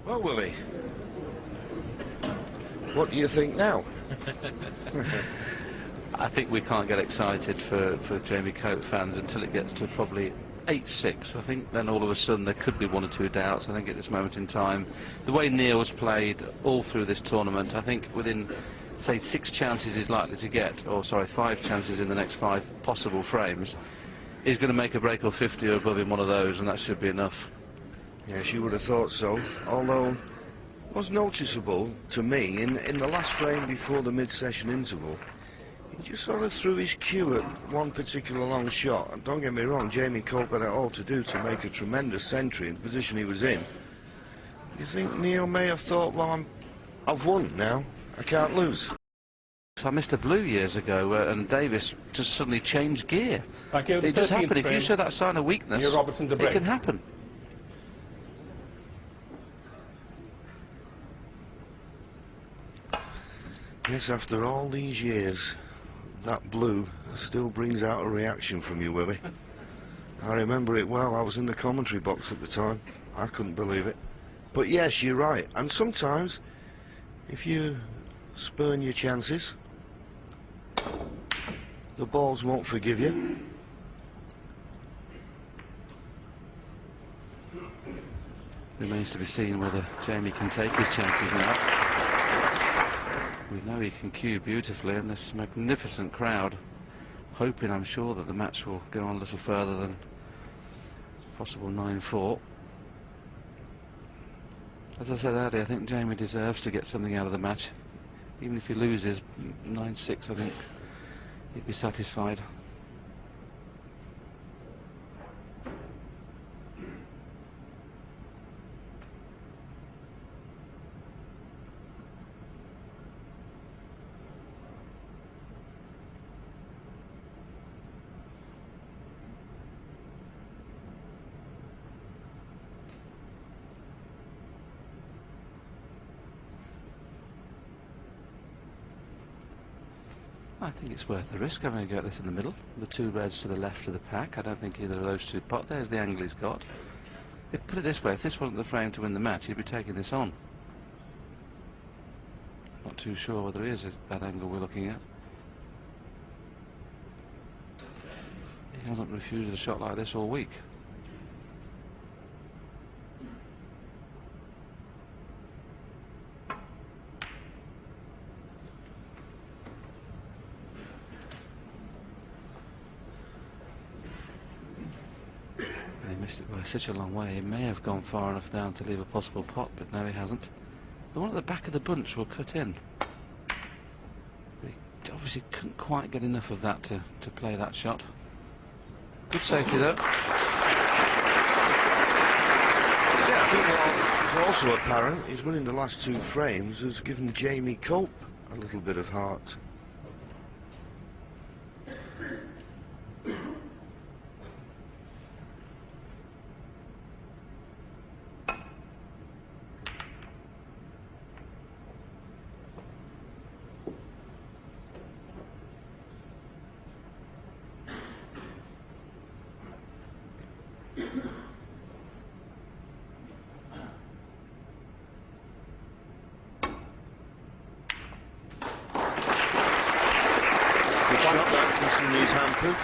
Well, Willie, what do you think now? I think we can't get excited for Jamie Cope fans until it gets to probably 8-6. I think then all of a sudden there could be one or two doubts. I think at this moment in time, the way Neil's played all through this tournament, I think within, say, 6 chances he's likely to get, or sorry, 5 chances in the next 5 possible frames, he's going to make a break or 50 or above in one of those, and that should be enough. Yes, you would have thought so, although it was noticeable to me in the last frame before the mid-session interval. He just sort of threw his cue at one particular long shot. And don't get me wrong, Jamie Cope had it all to do to make a tremendous century in the position he was in. You think Neil may have thought, well, I've won now, I can't lose. I missed a blue years ago, and Davis just suddenly changed gear. It does happen. If you show that sign of weakness, it can happen. Yes, after all these years, that blue still brings out a reaction from you, Willie. I remember it well. I was in the commentary box at the time. I couldn't believe it. But yes, you're right. And sometimes, if you spurn your chances, the balls won't forgive you. Remains to be seen whether Jamie can take his chances now. We know he can cue beautifully, and this magnificent crowd hoping, I'm sure, that the match will go on a little further than possible 9-4. As I said earlier, I think Jamie deserves to get something out of the match. Even if he loses 9-6, I think he'd be satisfied. I think it's worth the risk having a go at this in the middle. The 2 reds to the left of the pack. I don't think either of those 2 pot. There's the angle he's got. Put it this way, if this wasn't the frame to win the match, he'd be taking this on. Not too sure whether it is that angle we're looking at. He hasn't refused a shot like this all week. Missed it by such a long way. He may have gone far enough down to leave a possible pot, but no, he hasn't. The one at the back of the bunch will cut in. He obviously couldn't quite get enough of that to play that shot. Good safety though. Yeah, I think what is also apparent is winning the last 2 frames has given Jamie Cope a little bit of heart. He's hampered,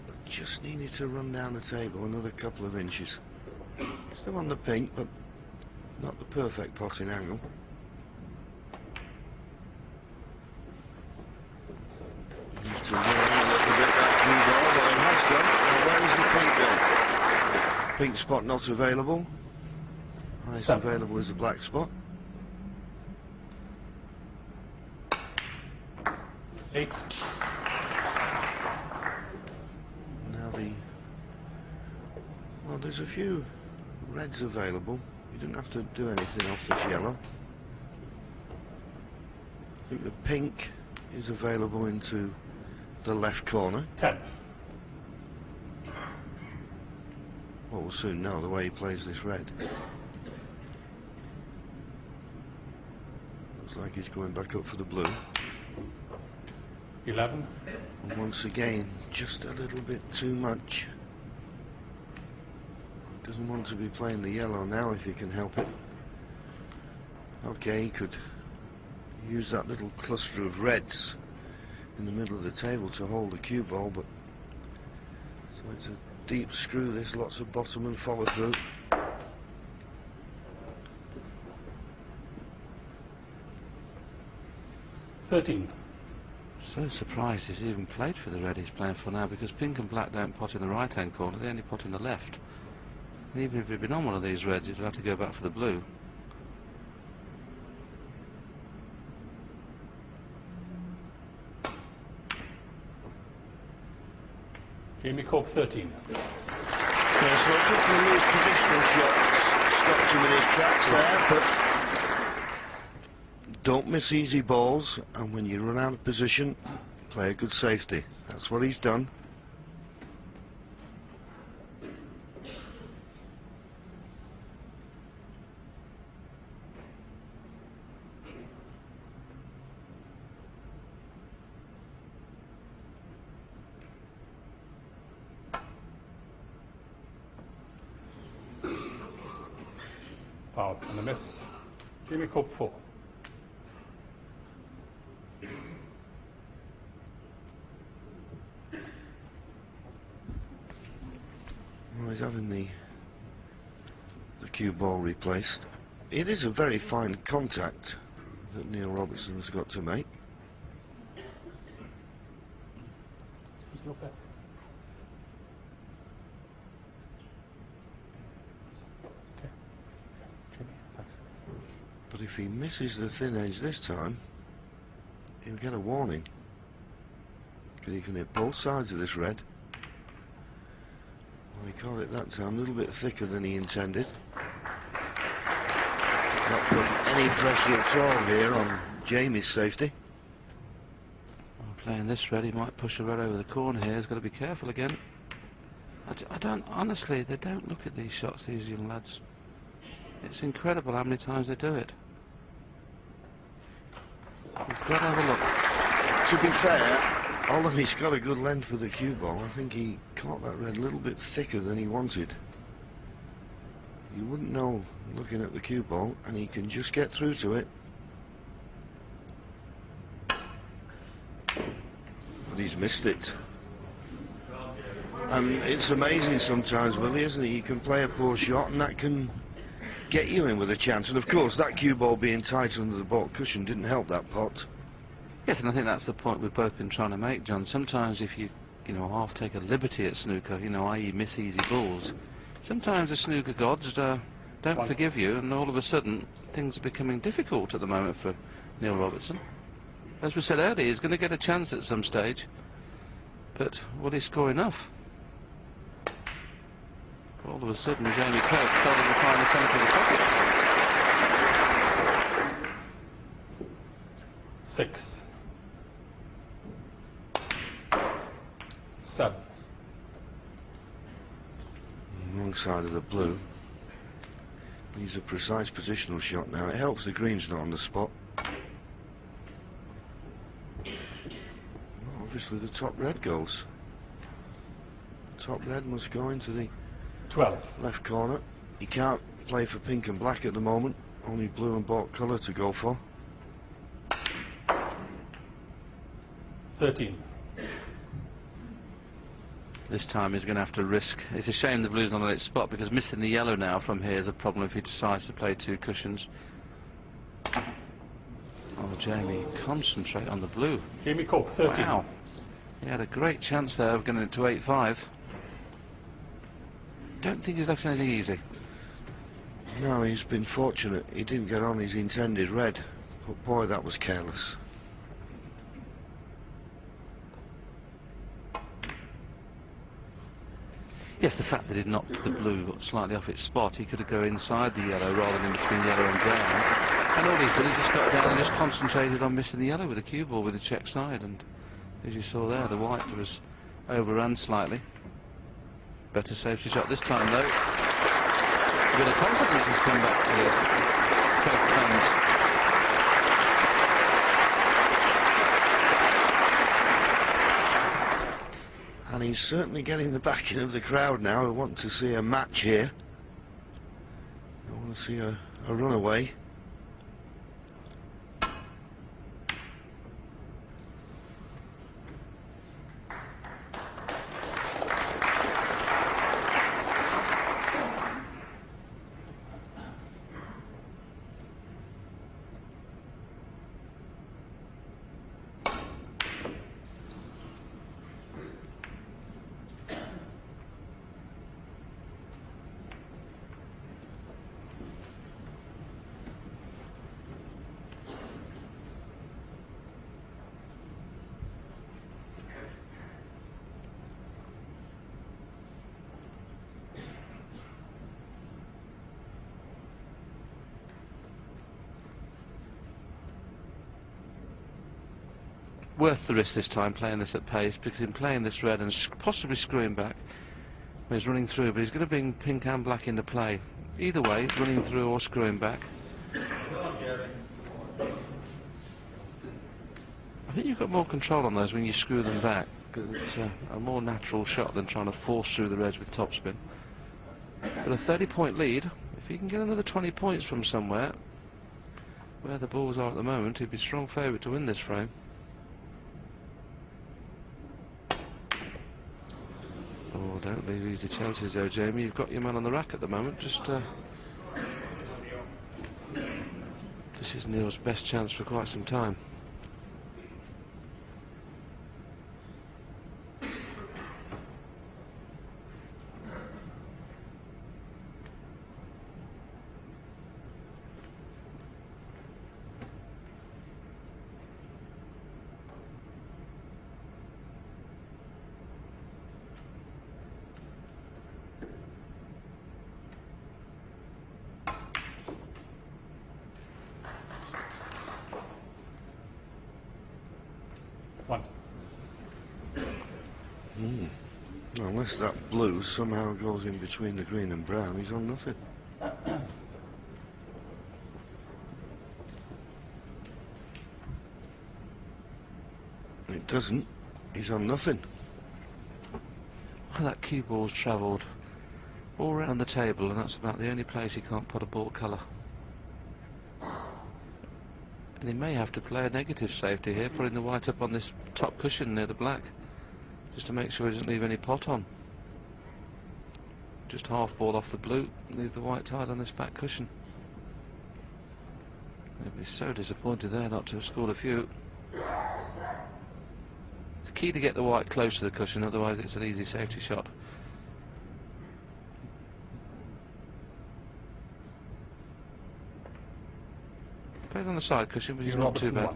but just needed to run down the table another couple of inches. Still on the pink, but not the perfect potting angle. Needs to run a little bit that cue ball, but it has done. Now where is the pink gone? Pink spot not available. Highest available is the black spot. 8. Well, there's a few reds available. You don't have to do anything off this yellow. I think the pink is available into the left corner. 10. Well, we'll soon know the way he plays this red. Looks like he's going back up for the blue. 11. And once again, just a little bit too much. Doesn't want to be playing the yellow now if he can help it. Okay, he could use that little cluster of reds in the middle of the table to hold the cue ball, but so it's a deep screw this, lots of bottom and follow through. So surprised he's even played for the red he's playing for now, because pink and black don't pot in the right hand corner, they only pot in the left. And even if he'd been on one of these reds, he'd have to go back for the blue. Jamie Cope 13. Yeah, so a couple of loose positional shots stopped him in his tracks there, but don't miss easy balls, and when you run out of position, play a good safety. That's what he's done. Foul and a miss. Jamie Cope 4. Well, he's having the cue ball replaced. It is a very fine contact that Neil Robertson's got to make. But if he misses the thin edge this time, he'll get a warning, because he can hit both sides of this red. Well, he caught it that time a little bit thicker than he intended. Not put any pressure at all here on Jamie's safety. Well, playing this red, he might push a red over the corner here. He's got to be careful again. I don't, honestly, they don't look at these shots, these young lads. It's incredible how many times they do it. You've got to have a look. To be fair, although he's got a good length with the cue ball, I think he caught that red a little bit thicker than he wanted. You wouldn't know looking at the cue ball, and he can just get through to it. But he's missed it. And it's amazing sometimes, Willie, isn't it? You can play a poor shot and that can get you in with a chance. And of course, that cue ball being tight under the baulk cushion didn't help that pot. Yes, and I think that's the point we've both been trying to make, John. Sometimes if you half take a liberty at snooker, i.e. miss easy balls, sometimes the snooker gods don't forgive you, and all of a sudden things are becoming difficult at the moment for Neil Robertson. As we said earlier, he's going to get a chance at some stage, but will he score enough? All of a sudden, Jamie Cope started to find the centre of the pocket. 6. 7. Wrong side of the blue. He's a precise positional shot now. It helps the green's not on the spot. Well, obviously the top red goes. Top red must go into the 12. left corner. He can't play for pink and black at the moment. Only blue and baulk colour to go for. 13. This time he's going to have to risk. It's a shame the blue's not on its spot, because missing the yellow now from here is a problem if he decides to play two cushions. Oh, Jamie, concentrate on the blue. Jamie Cope 13. Wow. He had a great chance there of getting it to 8-5. Don't think he's left anything easy. No, he's been fortunate. He didn't get on his intended red. But boy, that was careless. Yes, the fact that he'd knocked the blue slightly off its spot, he could have gone inside the yellow rather than in between yellow and brown. And all he's done, he just got down and just concentrated on missing the yellow with the cue ball with the check side. And as you saw there, the white was overrun slightly. Better safety shot this time, though. A bit of confidence has come back to the Cope fans. And he's certainly getting the backing of the crowd now, who want to see a match here. They want to see a runaway. worth the risk this time, playing this at pace, because in playing this red and possibly screwing back, he's running through, but he's going to bring pink and black into play. Either way, running through or screwing back. I think you've got more control on those when you screw them back, because it's a more natural shot than trying to force through the reds with topspin. But a 30-point lead, if he can get another 20 points from somewhere, where the balls are at the moment, he'd be a strong favourite to win this frame. Oh, don't leave easy chances though, Jamie. You've got your man on the rack at the moment. Just this is Neil's best chance for quite some time. One. Unless that blue somehow goes in between the green and brown, he's on nothing. It doesn't. He's on nothing. Well, that cue ball's travelled all around the table, and that's about the only place he can't put a ball colour. And he may have to play a negative safety here, putting the white up on this top cushion near the black, just to make sure he doesn't leave any pot on. Just half ball off the blue, leave the white tied on this back cushion. He'd be so disappointed there not to have scored a few. It's key to get the white close to the cushion, otherwise it's an easy safety shot. Played on the side cushion, but he's not too bad.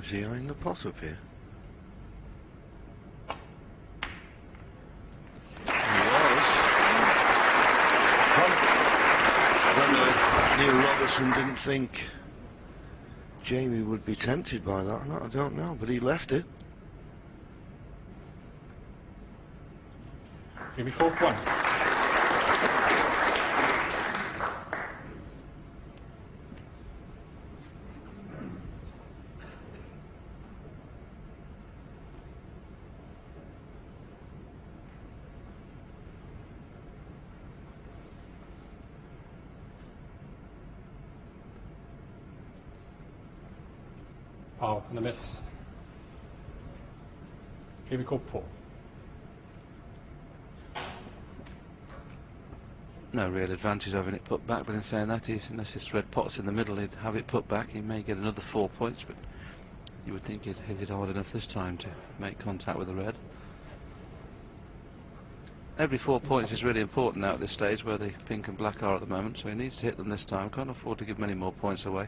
Is he eyeing the pot up here? Whether Neil Robertson didn't think Jamie would be tempted by that or not, I don't know, but he left it. Jamie called one. Par and a miss. Jamie called four. No real advantage having it put back, but in saying that, unless this red pot's in the middle, he'd have it put back. He may get another 4 points, but you would think he'd hit it hard enough this time to make contact with the red. Every 4 points is really important now at this stage, where the pink and black are at the moment, so he needs to hit them this time. Can't afford to give many more points away.